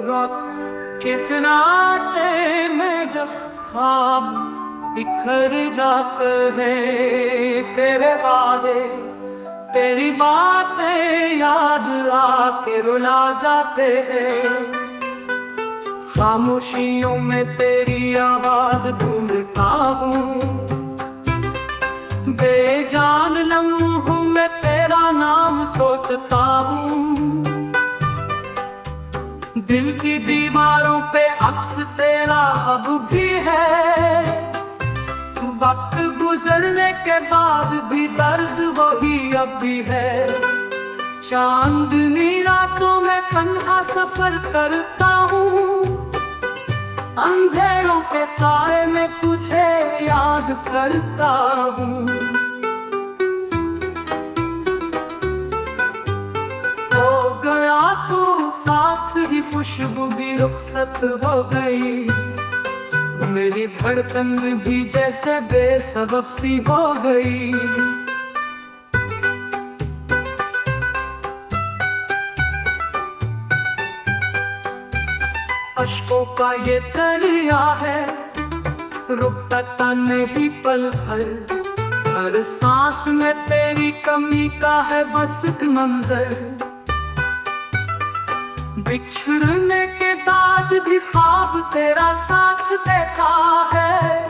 किस नाते में जब ख्वाब बिखर जाते हैं, तेरे वादे तेरी बातें याद आके रुला जाते हैं। खामोशियों में तेरी आवाज ढूंढता हूँ, बेजान लम्हों में तेरा नाम सोचता हूँ। दिल की दीवारों पे अक्स तेरा अब भी है, वक्त गुजरने के बाद भी दर्द वही अब भी है। चांदनी रातों में तन्हा सफर करता हूँ, अंधेरों के साए में तुझे याद करता हूँ। हो गया तू साथ ही खुशबू भी रुखसत हो गई, मेरी धड़कन भी जैसे बेसबब सी हो गई। अश्कों का ये दरिया है, रुकता नहीं पल भर। हर सांस में तेरी कमी का है बस एक मंजर। बिछड़ने के बाद भी ख्वाब तेरा साथ देता है,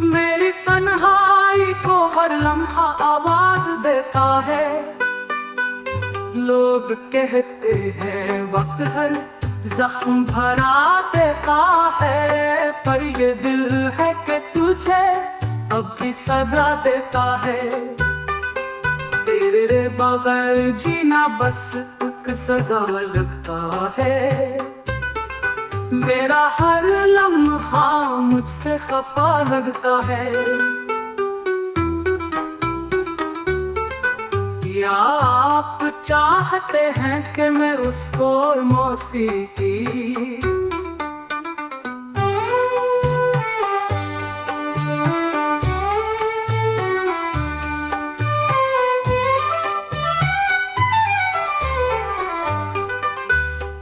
मेरी तन्हाई को हर लम्हा आवाज देता है। लोग कहते हैं वक्त हर जख्म भरा देता है, पर ये दिल है कि तुझे अब भी सदा देता है। तेरे बगैर जीना बस एक सजा लगता है, मेरा हर लम्हा मुझसे खफा लगता है। या आप चाहते हैं कि मैं उसको मौसीकी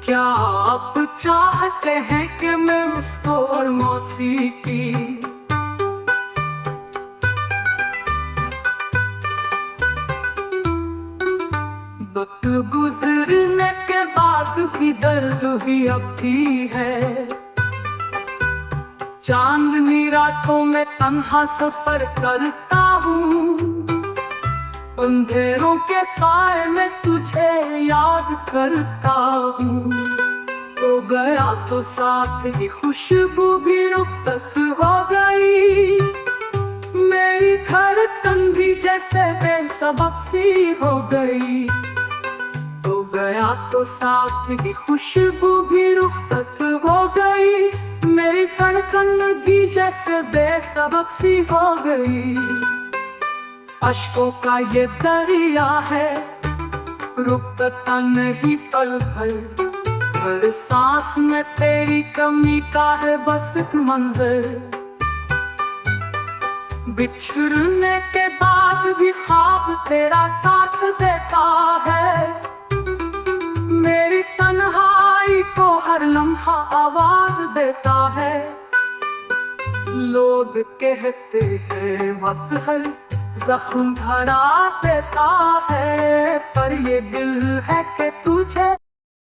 क्या आप चाहते हैं कि मैं उसको और मौसीकी वक्त गुजरने के बाद भी दर्द ही अब भी है। चांदनी रातों में तन्हा सफर करता हूँ, अंधेरों के साए में तुझे याद करता हूँ। हो गया तो साथ ही खुशबू भी रुखसत हो गई, मेरी धड़कन भी जैसे बेसबब सी हो गई। हो गया तो साथ ही खुशबू भी रुखसत हो गई, मेरी धड़कन भी जैसे बेसबब सी हो गई। अश्कों का ये दरिया है, रुकता नहीं पल भर। हर सांस में तेरी कमी का है बस एक मंजर। बिछड़ने के बाद भी ख्वाब तेरा साथ देता है, मेरी तन्हाई को हर लम्हा आवाज देता है। लोग कहते हैं वक्त हर जख्म भरा देता है, पर ये दिल है कि तुझे